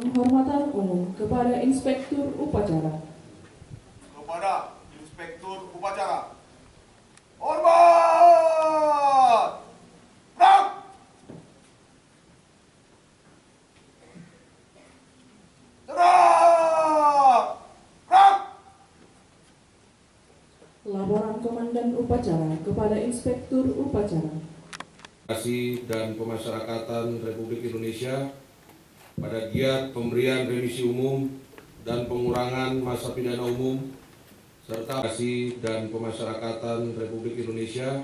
Penghormatan umum kepada Inspektur Upacara. Kepada Inspektur Upacara. Hormat! Brak! Gerak! Brak! Laporan Komandan Upacara kepada Inspektur Upacara. Dan Pemasyarakatan Republik Indonesia pada giat pemberian remisi umum dan pengurangan masa pidana umum serta dan Pemasyarakatan Republik Indonesia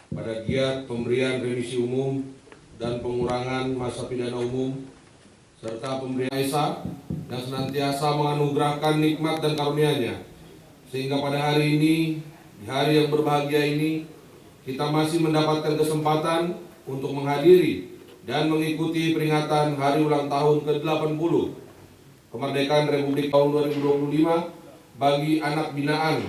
pada giat pemberian remisi umum dan pengurangan masa pidana umum serta pemberian Esa yang senantiasa menganugerahkan nikmat dan karunia-Nya sehingga pada hari ini, di hari yang berbahagia ini, kita masih mendapatkan kesempatan untuk menghadiri dan mengikuti peringatan hari ulang tahun ke-80 kemerdekaan Republik tahun 2025 bagi anak binaan.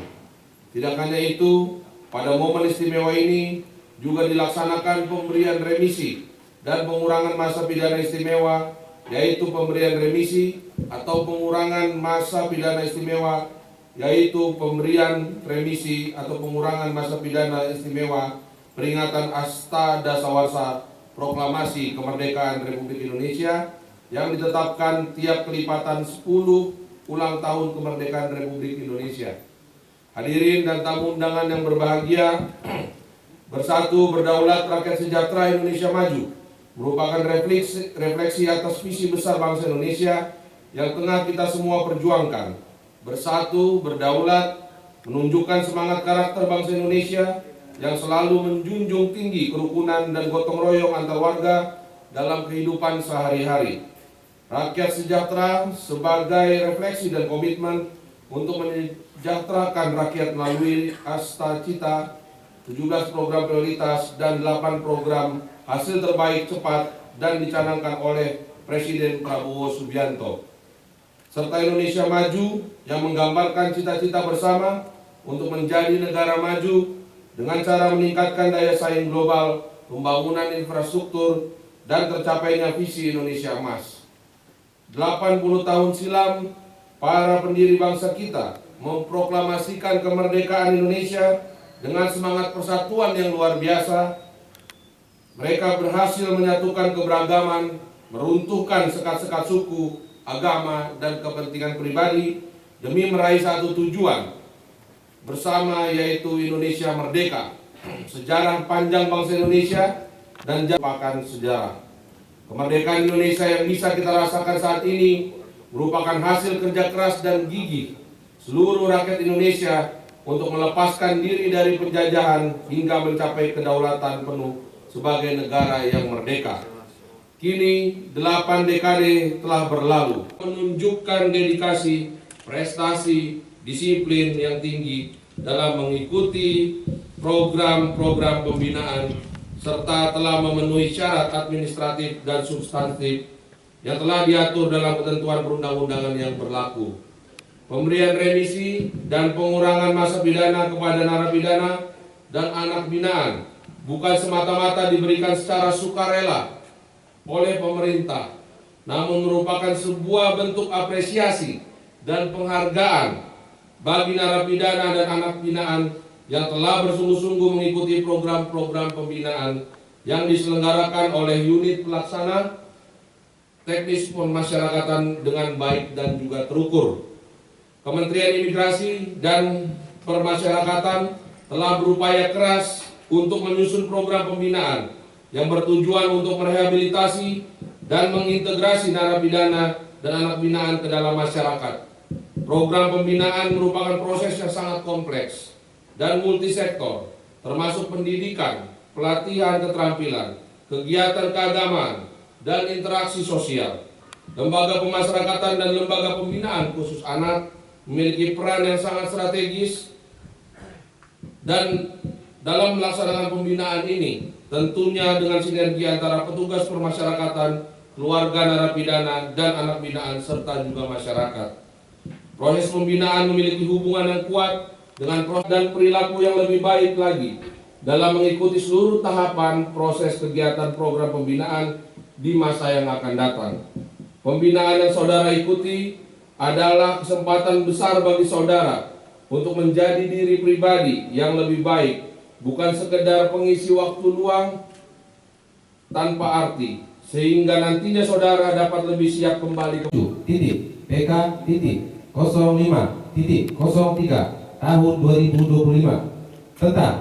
Tidak hanya itu, pada momen istimewa ini juga dilaksanakan pemberian remisi dan pengurangan masa pidana istimewa, yaitu pemberian remisi atau pengurangan masa pidana istimewa, yaitu pemberian remisi atau pengurangan masa pidana istimewa peringatan Asta Dasawarsa Proklamasi Kemerdekaan Republik Indonesia yang ditetapkan tiap kelipatan 10 ulang tahun kemerdekaan Republik Indonesia. Hadirin dan tamu undangan yang berbahagia, Bersatu Berdaulat Rakyat Sejahtera Indonesia Maju merupakan refleksi atas visi besar bangsa Indonesia yang tengah kita semua perjuangkan. Bersatu Berdaulat menunjukkan semangat karakter bangsa Indonesia yang selalu menjunjung tinggi kerukunan dan gotong royong antar warga dalam kehidupan sehari-hari. Rakyat sejahtera sebagai refleksi dan komitmen untuk mensejahterakan rakyat melalui Asta Cita, 17 program prioritas dan 8 program hasil terbaik cepat dan dicanangkan oleh Presiden Prabowo Subianto. Serta Indonesia Maju yang menggambarkan cita-cita bersama untuk menjadi negara maju dengan cara meningkatkan daya saing global, pembangunan infrastruktur, dan tercapainya visi Indonesia Emas. 80 tahun silam, para pendiri bangsa kita memproklamasikan kemerdekaan Indonesia dengan semangat persatuan yang luar biasa. Mereka berhasil menyatukan keberagaman, meruntuhkan sekat-sekat suku, agama, dan kepentingan pribadi demi meraih satu tujuan bersama, yaitu Indonesia Merdeka. Sejarah panjang bangsa Indonesia dan merupakan sejarah. Kemerdekaan Indonesia yang bisa kita rasakan saat ini merupakan hasil kerja keras dan gigih seluruh rakyat Indonesia untuk melepaskan diri dari penjajahan hingga mencapai kedaulatan penuh sebagai negara yang merdeka. Kini 8 dekade telah berlalu, menunjukkan dedikasi, prestasi, disiplin yang tinggi dalam mengikuti program-program pembinaan serta telah memenuhi syarat administratif dan substantif yang telah diatur dalam ketentuan perundang-undangan yang berlaku. Pemberian remisi dan pengurangan masa pidana kepada narapidana dan anak binaan bukan semata-mata diberikan secara sukarela oleh pemerintah, namun merupakan sebuah bentuk apresiasi dan penghargaan bagi narapidana dan anak binaan yang telah bersungguh-sungguh mengikuti program-program pembinaan yang diselenggarakan oleh unit pelaksana teknis pemasyarakatan dengan baik dan juga terukur. Kementerian Imigrasi dan Permasyarakatan telah berupaya keras untuk menyusun program pembinaan yang bertujuan untuk merehabilitasi dan mengintegrasi narapidana dan anak binaan ke dalam masyarakat. Program pembinaan merupakan proses yang sangat kompleks dan multisektor, termasuk pendidikan, pelatihan keterampilan, kegiatan keagamaan, dan interaksi sosial. Lembaga pemasyarakatan dan lembaga pembinaan khusus anak memiliki peran yang sangat strategis dan dalam melaksanakan pembinaan ini, tentunya dengan sinergi antara petugas permasyarakatan, keluarga narapidana, dan anak binaan, serta juga masyarakat. Proses pembinaan memiliki hubungan yang kuat dengan proses dan perilaku yang lebih baik lagi dalam mengikuti seluruh tahapan proses kegiatan program pembinaan di masa yang akan datang. Pembinaan yang saudara ikuti adalah kesempatan besar bagi saudara untuk menjadi diri pribadi yang lebih baik, bukan sekedar pengisi waktu luang tanpa arti, sehingga nantinya saudara dapat lebih siap kembali ke PK 05.03 tahun 2025 tentang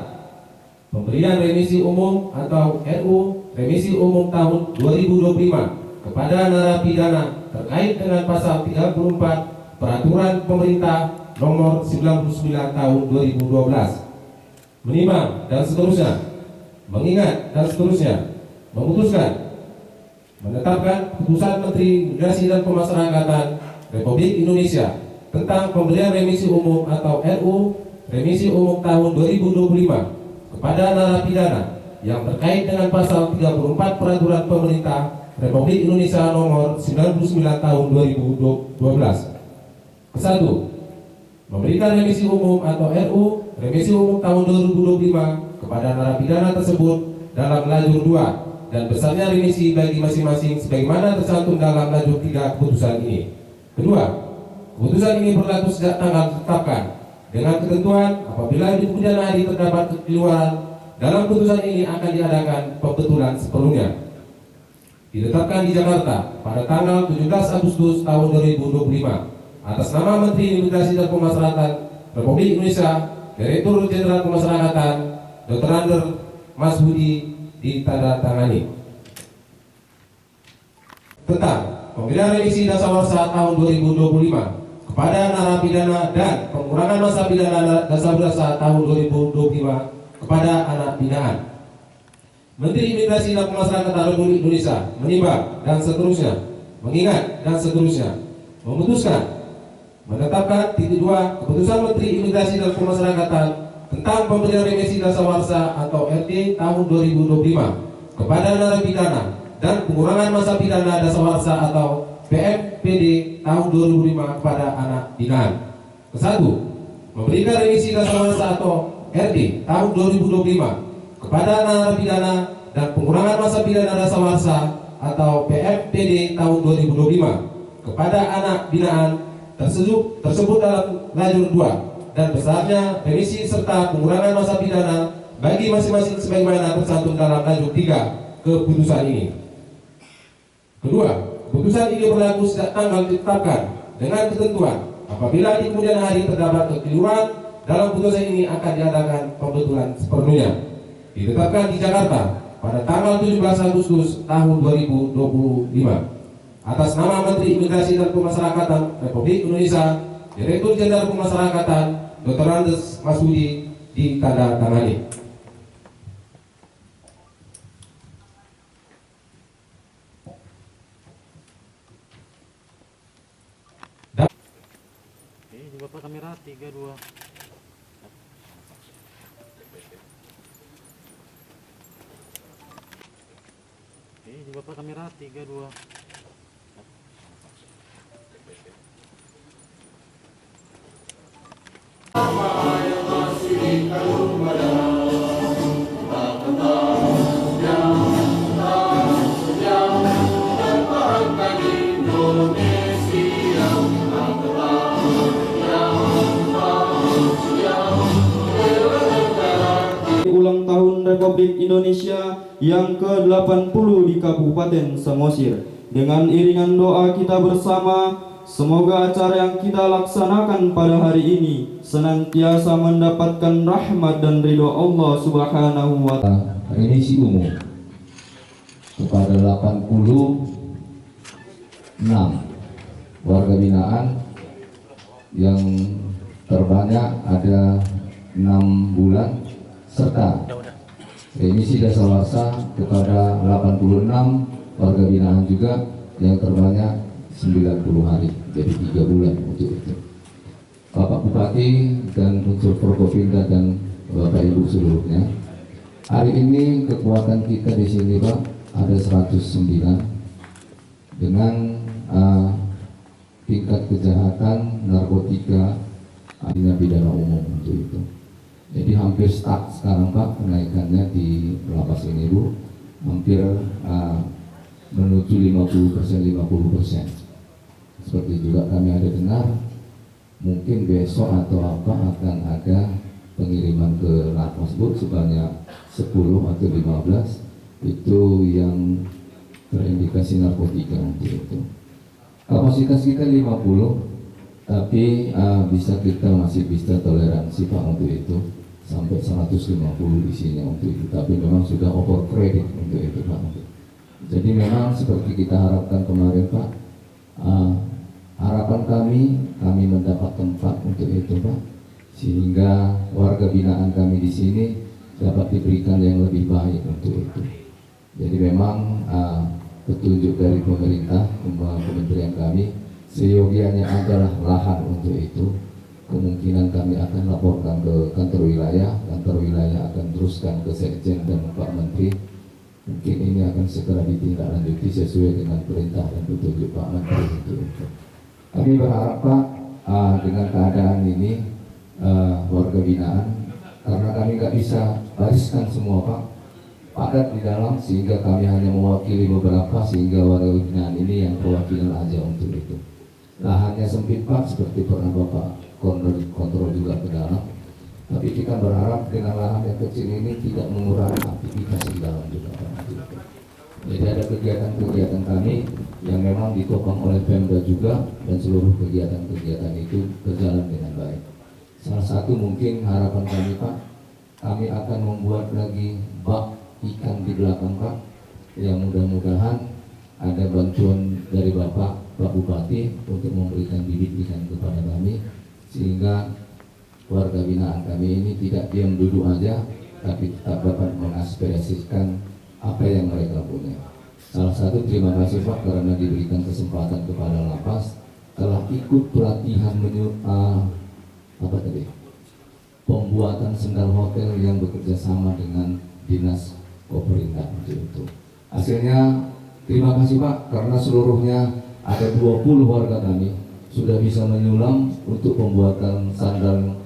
pemberian remisi umum atau RU remisi umum tahun 2025 kepada narapidana terkait dengan pasal 34 Peraturan Pemerintah Nomor 99 Tahun 2012, menimbang dan seterusnya, mengingat dan seterusnya, memutuskan menetapkan Putusan Menteri Imigrasi dan Pemasyarakatan Republik Indonesia tentang pemberian remisi umum atau RU remisi umum tahun 2025 kepada narapidana yang terkait dengan pasal 34 Peraturan Pemerintah Republik Indonesia Nomor 99 Tahun 2012. Kesatu, memberikan remisi umum atau RU remisi umum tahun 2025 kepada narapidana tersebut dalam lajur 2 dan besarnya remisi bagi masing-masing sebagaimana tercantum dalam lajur 3 keputusan ini. Kedua, keputusan ini berlaku sejak tanggal ditetapkan dengan ketentuan apabila di kemudian hari terdapat kekeliruan dalam keputusan ini akan diadakan pembetulan sepenuhnya. Ditetapkan di Jakarta pada tanggal 17 Agustus tahun 2025 atas nama Menteri Imigrasi dan Pemasyarakatan Republik Indonesia, Direktur Jenderal Pemasyarakatan Dr. Ander Mas Budi, ditandatangani. Tentang pemberian remisi dasawarsa tahun 2025 kepada narapidana dan pengurangan masa pidana dasawarsa tahun 2025 kepada anak binaan. Menteri Imigrasi dan Pemasyarakatan Republik Indonesia menimbang dan seterusnya, mengingat dan seterusnya, memutuskan menetapkan titik 2 Keputusan Menteri Imigrasi dan Pemasyarakatan tentang pemberian remisi dasawarsa atau RD tahun 2025 kepada narapidana dan pengurangan masa pidana dasawarsa atau PMPD tahun 2005 kepada anak binaan. Kesatu, memberikan remisi dasawarsa atau RD tahun 2025 kepada narapidana dan pengurangan masa pidana dasawarsa atau PMPD tahun 2025 kepada anak binaan tersebut dalam lajur 2 dan besarnya remisi serta pengurangan masa pidana bagi masing-masing sebagaimana tercantum dalam lajur 3 keputusan ini. Kedua, keputusan ini berlaku sejak tanggal ditetapkan dengan ketentuan apabila di kemudian hari terdapat kekeliruan dalam putusan ini akan diadakan pembetulan sepenuhnya. Ditetapkan di Jakarta pada tanggal 17 Agustus tahun 2025 atas nama Menteri Imigrasi dan Pemasyarakatan Republik Indonesia, Direktur Jenderal Pemasyarakatan Dr. Ander Mas Budi, ditandatangani. Bapak kamera 32. Bapak kamera 32. Ulang tahun Republik Indonesia yang ke-80 di Kabupaten Samosir. Dengan iringan doa kita bersama, semoga acara yang kita laksanakan pada hari ini senantiasa mendapatkan rahmat dan ridho Allah Subhanahu wa Ta'ala. Remisi umum kepada 86 warga binaan yang terbanyak ada 6 bulan, serta remisi dasawarsa kepada 86 warga binaan juga yang terbanyak 90 hari, jadi 3 bulan untuk itu. Bapak Bupati dan unsur Forkopimda dan Bapak Ibu seluruhnya, hari ini kekuatan kita di sini Pak ada 109 dengan tingkat kejahatan narkotika tindak pidana umum untuk itu. Jadi hampir stuck sekarang Pak kenaikannya di lapas ini Bu, hampir menuju 50%. Seperti juga kami ada dengar, mungkin besok atau apa akan ada pengiriman ke lapas sebanyak 10 atau 15 itu yang terindikasi narkotika untuk itu. Kapasitas kita 50, tapi masih bisa toleransi Pak untuk itu sampai 150 isinya untuk itu. Tapi memang sudah over credit untuk itu Pak. Jadi memang seperti kita harapkan kemarin Pak, harapan kami mendapat tempat untuk itu Pak, sehingga warga binaan kami di sini dapat diberikan yang lebih baik untuk itu. Jadi memang petunjuk dari pemerintah, kementerian kami, seyogianya adalah lahan untuk itu. Kemungkinan kami akan laporkan ke kantor wilayah akan teruskan ke Sekjen dan Pak Menteri. Mungkin ini akan segera ditindaklanjuti sesuai dengan perintah dan petunjuk Pak Menteri untuk itu. Kami berharap Pak, dengan keadaan ini warga binaan, karena kami nggak bisa bariskan semua Pak, padat di dalam, sehingga kami hanya mewakili beberapa, sehingga warga binaan ini yang perwakilan aja untuk itu. Lahannya sempit Pak, seperti pernah Bapak kontrol juga ke dalam. Tapi kita berharap dengan lahan yang kecil ini tidak mengurangi aktivitas di dalam juga Pak. Jadi ada kegiatan-kegiatan kami yang memang ditopang oleh Pemda juga, dan seluruh kegiatan-kegiatan itu berjalan dengan baik. Salah satu mungkin harapan kami Pak, kami akan membuat lagi bak ikan di belakang Pak, yang mudah-mudahan ada bantuan dari Bapak Bupati untuk memberikan bibit ikan kepada kami, sehingga warga binaan kami ini tidak diam duduk aja, tapi tetap dapat mengaspirasikan apa yang mereka punya. Salah satu terima kasih Pak karena diberikan kesempatan kepada lapas, telah ikut pelatihan pembuatan sendal hotel yang bekerja sama dengan dinas pemerintah itu. Hasilnya terima kasih Pak, karena seluruhnya ada 20 warga kami sudah bisa menyulam untuk pembuatan sandal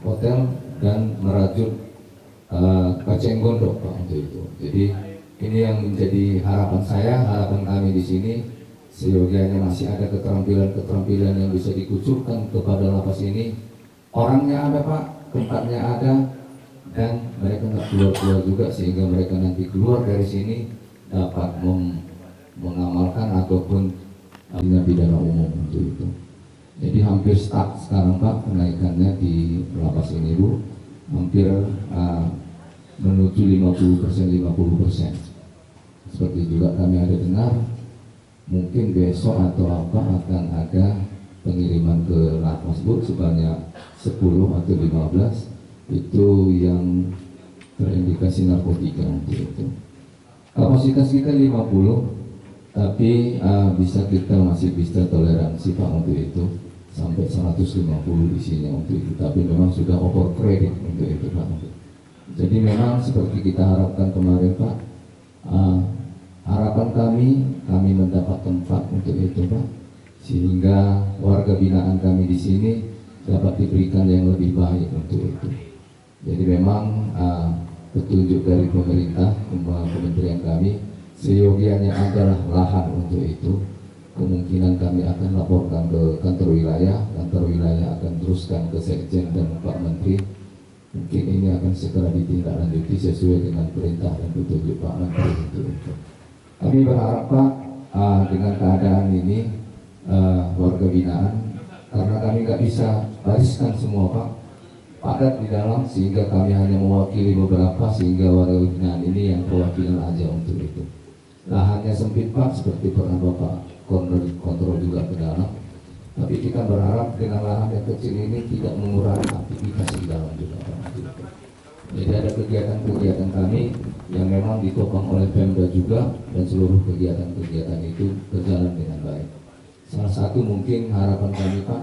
hotel dan merajut kaceng gondok Pak untuk itu. Jadi ini yang menjadi harapan saya, harapan kami di sini. Seyogianya masih ada keterampilan yang bisa dikucurkan kepada lapas ini. Orangnya ada Pak, tempatnya ada, dan mereka nggak keluar juga, sehingga mereka nanti keluar dari sini dapat mengamalkan ataupun pidana umum untuk itu. Jadi hampir stuck sekarang Pak kenaikannya di lapas ini Bu, hampir menuju 50%. Seperti juga kami ada dengar, mungkin besok atau apa akan ada pengiriman ke lapas sebanyak 10 atau 15 itu yang terindikasi narkotika untuk itu. Kapasitas kita 50, tapi masih bisa toleransi Pak untuk itu sampai 150 isinya untuk itu. Tapi memang sudah over credit untuk itu Pak. Jadi memang seperti kita harapkan kemarin Pak, harapan kami mendapat tempat untuk itu Pak, sehingga warga binaan kami di sini dapat diberikan yang lebih baik untuk itu. Jadi memang petunjuk dari pemerintah, kementerian kami, seyogianya adalah lahan untuk itu. Kemungkinan kami akan laporkan ke kantor wilayah akan teruskan ke Sekjen dan Pak Menteri. Mungkin ini akan segera ditindaklanjuti sesuai dengan perintah dan petunjuk Pak Menteri untuk itu. Kami berharap Pak, dengan keadaan ini warga binaan, karena kami nggak bisa bariskan semua Pak, padat di dalam, sehingga kami hanya mewakili beberapa, sehingga warga binaan ini yang perwakilan aja untuk itu. Lahannya sempit Pak, seperti pernah Bapak kontrol juga ke dalam. Tapi kita berharap dengan lahan yang kecil ini tidak mengurangi aktivitas di dalam juga Pak. Jadi ada kegiatan-kegiatan kami yang memang ditopang oleh Pemda juga, dan seluruh kegiatan-kegiatan itu berjalan dengan baik. Salah satu mungkin harapan kami Pak,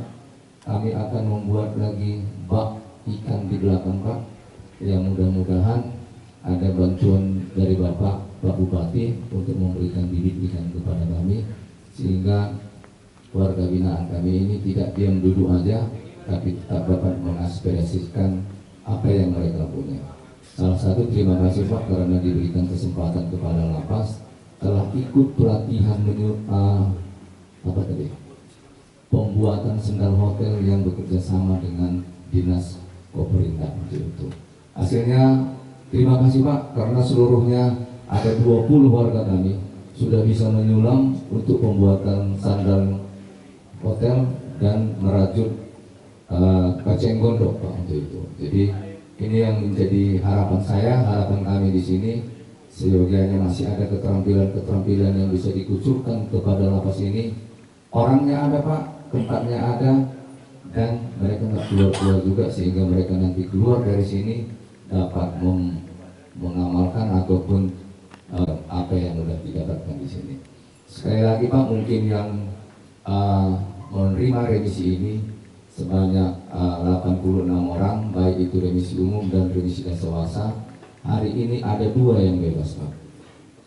kami akan membuat lagi bak ikan di belakang Pak, yang mudah-mudahan ada bantuan dari Bapak Bupati untuk memberikan bibit ikan kepada kami, sehingga warga binaan kami ini tidak diam duduk aja, tapi tetap dapat mengaspirasikan apa yang mereka punya. Salah satu terima kasih Pak karena diberikan kesempatan kepada lapas, telah ikut pelatihan pembuatan sendal hotel yang bekerja sama dengan dinas Koperindak itu. Hasilnya terima kasih Pak, karena seluruhnya ada 20 warga kami sudah bisa menyulam untuk pembuatan sandal hotel dan merajut kaceng gondok Pak untuk itu. Jadi ini yang menjadi harapan saya, harapan kami di sini. Seyogianya masih ada keterampilan-keterampilan yang bisa dikucurkan kepada lapas ini. Orangnya ada Pak, tempatnya ada, dan mereka nggak keluar-keluar juga, sehingga mereka nanti keluar dari sini dapat mengamalkan ataupun apa yang sudah didapatkan di sini. Sekali lagi Pak, mungkin yang menerima remisi ini sebanyak 86 orang, baik itu remisi umum dan remisi dasawasa. Hari ini ada 2 yang bebas Pak,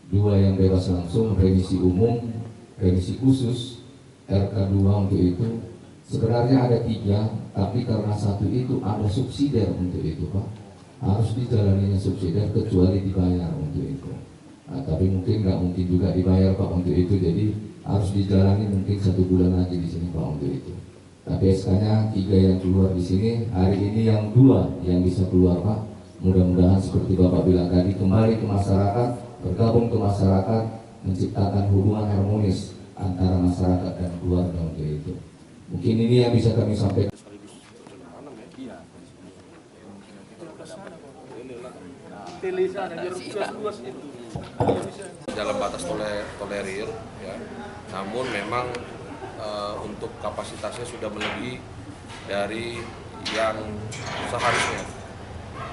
2 yang bebas langsung, remisi umum, remisi khusus, RK2 untuk itu. Sebenarnya ada 3, tapi karena 1 itu ada subsidiar untuk itu Pak, harus dijalaninya subsidiar kecuali dibayar untuk itu. Nah, tapi mungkin nggak mungkin juga dibayar Pak untuk itu, jadi harus dijalani mungkin 1 bulan lagi di sini Pak untuk itu. Tapi SK-nya 3 yang keluar di sini, hari ini yang 2 yang bisa keluar Pak. Mudah-mudahan seperti Bapak bilang tadi, kembali ke masyarakat, bergabung ke masyarakat, menciptakan hubungan harmonis antara masyarakat dan keluarga untuk itu. Mungkin ini yang bisa kami sampaikan. Dalam batas tolerir, ya. Namun memang untuk kapasitasnya sudah melebihi dari yang seharusnya.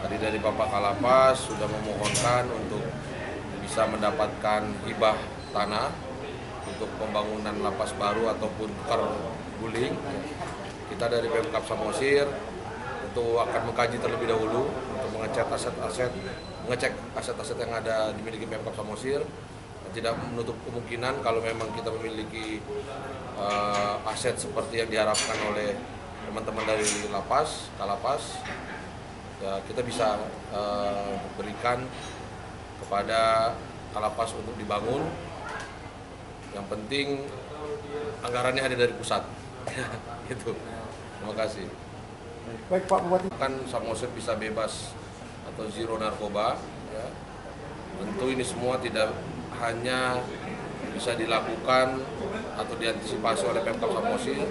Tadi dari Bapak Kalapas sudah memohonkan untuk bisa mendapatkan hibah tanah untuk pembangunan lapas baru ataupun tukar guling. Kita dari Pemkab Samosir itu akan mengkaji terlebih dahulu untuk mengecek aset-aset yang ada dimiliki Pemkab Samosir. Tidak menutup kemungkinan kalau memang kita memiliki aset seperti yang diharapkan oleh teman-teman dari lapas, Kalapas, ya kita bisa berikan kepada Kalapas untuk dibangun. Yang penting anggarannya ada dari pusat. Gitu. Terima kasih. Baik Pak Bupati. Kan Samosir bisa bebas atau zero narkoba, ya. Tentu ini semua tidak hanya bisa dilakukan atau diantisipasi oleh Pemkab Samosir,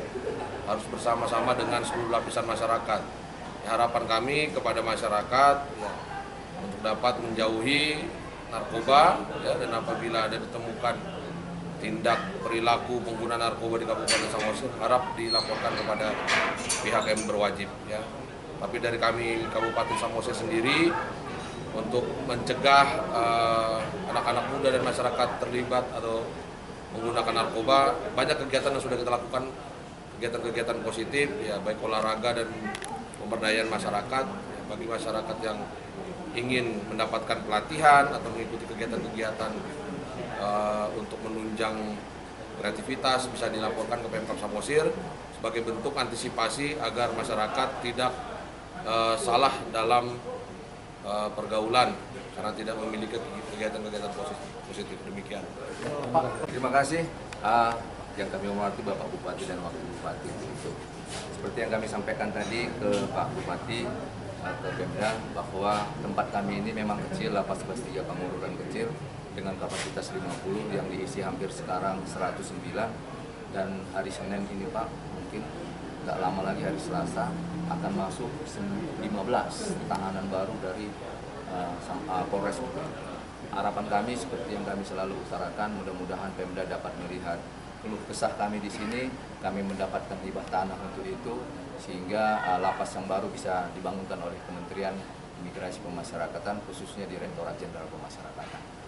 harus bersama-sama dengan seluruh lapisan masyarakat. Ya, harapan kami kepada masyarakat, ya, untuk dapat menjauhi narkoba, ya, dan apabila ada ditemukan tindak perilaku pengguna narkoba di Kabupaten Samosir, harap dilaporkan kepada pihak yang berwajib, ya. Tapi dari kami Kabupaten Samosir sendiri, untuk mencegah anak-anak muda dan masyarakat terlibat atau menggunakan narkoba, banyak kegiatan yang sudah kita lakukan, kegiatan-kegiatan positif, ya, baik olahraga dan pemberdayaan masyarakat. Ya, bagi masyarakat yang ingin mendapatkan pelatihan atau mengikuti kegiatan-kegiatan untuk menunjang kreativitas, bisa dilaporkan ke Pemkab Samosir sebagai bentuk antisipasi agar masyarakat tidak salah dalam pergaulan karena tidak memiliki kegiatan-kegiatan positif. Demikian. Terima kasih yang kami hormati Bapak Bupati dan Wakil Bupati. Itu seperti yang kami sampaikan tadi ke Pak Bupati, ke Pemda, bahwa tempat kami ini memang kecil, lapas kelas 3 Pangururan kecil dengan kapasitas 50 yang diisi hampir sekarang 109, dan hari Senin ini Pak, mungkin nggak lama lagi hari Selasa akan masuk 15 tahanan baru dari Polres. Harapan kami seperti yang kami selalu utarakan, mudah-mudahan Pemda dapat melihat keluh kesah kami di sini, kami mendapatkan hibah tanah untuk itu, sehingga lapas yang baru bisa dibangunkan oleh Kementerian Imigrasi Pemasyarakatan, khususnya Direktorat Jenderal Pemasyarakatan.